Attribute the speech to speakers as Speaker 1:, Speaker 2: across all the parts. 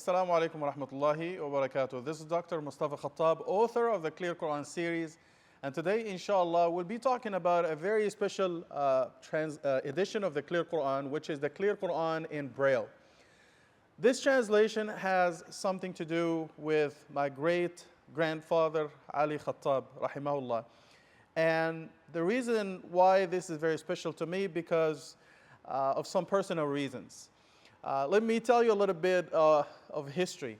Speaker 1: Assalamu alaikum wa rahmatullahi wa barakatuh. This is Dr. Mustafa Khattab, author of the Clear Quran series. And today, inshallah, we'll be talking about a very special edition of the Clear Quran, which is the Clear Quran in Braille. This translation has something to do with my great grandfather, Ali Khattab, rahimahullah. And the reason why this is very special to me because of some personal reasons. Let me tell you a little bit of history.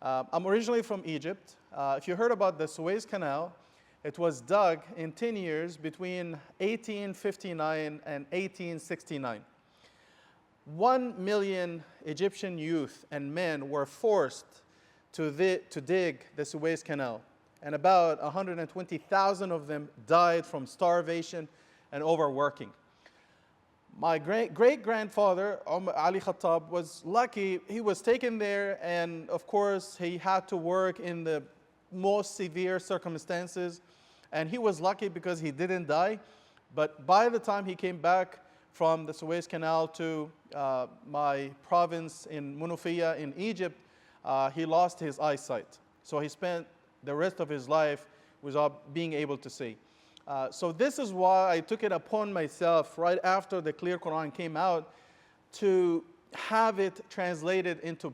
Speaker 1: I'm originally from Egypt. If you heard about the Suez Canal, it was dug in 10 years between 1859 and 1869. 1 million Egyptian youth and men were forced to dig the Suez Canal, and about 120,000 of them died from starvation and overworking. My great-grandfather, Ali Khattab, was lucky. He was taken there, and of course, he had to work in the most severe circumstances. And he was lucky because he didn't die. But by the time he came back from the Suez Canal to my province in Munufiyah in Egypt, he lost his eyesight. So he spent the rest of his life without being able to see. So this is why I took it upon myself right after the Clear Quran came out to have it translated into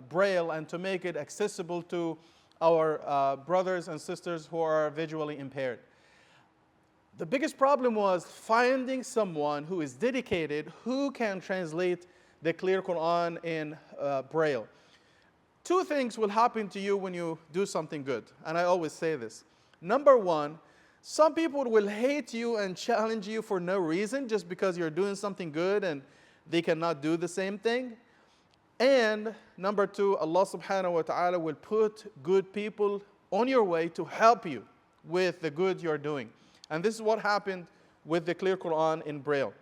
Speaker 1: Braille and to make it accessible to our brothers and sisters who are visually impaired. The biggest problem was finding someone who is dedicated, who can translate the Clear Quran in Braille. Two things will happen to you when you do something good, and I always say this. Number one, some people will hate you and challenge you for no reason just because you're doing something good and they cannot do the same thing. And number two, Allah subhanahu wa ta'ala will put good people on your way to help you with the good you're doing. And this is what happened with the Clear Quran in Braille.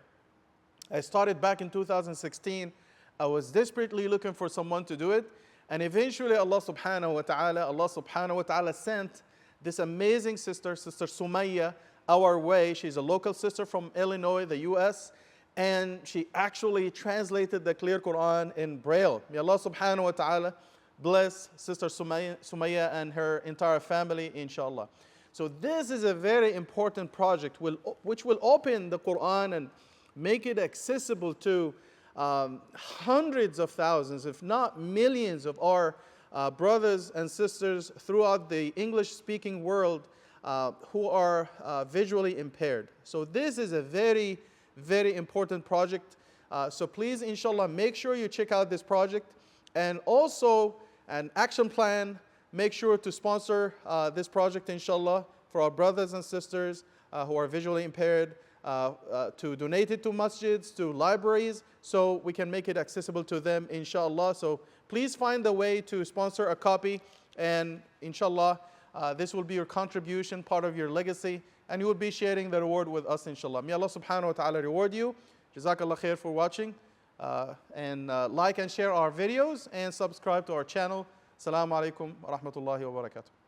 Speaker 1: I started back in 2016. I was desperately looking for someone to do it. And eventually Allah subhanahu wa ta'ala sent this amazing sister, Sister Sumaya, our way. She's a local sister from Illinois, the US, and she actually translated the Clear Quran in Braille. May Allah subhanahu wa ta'ala bless Sister Sumaya and her entire family, inshallah. So this is a very important project which will open the Quran and make it accessible to hundreds of thousands, if not millions of our brothers and sisters throughout the English-speaking world who are visually impaired. So this is a very, very important project. So please, inshallah, make sure you check out this project. And also, an action plan, make sure to sponsor this project, inshallah, for our brothers and sisters who are visually impaired, to donate it to masjids, to libraries, so we can make it accessible to them, inshallah. So please find a way to sponsor a copy, and inshallah, this will be your contribution, part of your legacy, and you will be sharing the reward with us, inshallah. May Allah subhanahu wa ta'ala reward you. Jazakallah khair for watching. And like and share our videos, and subscribe to our channel. Assalamu alaikum wa rahmatullahi wa barakatuh.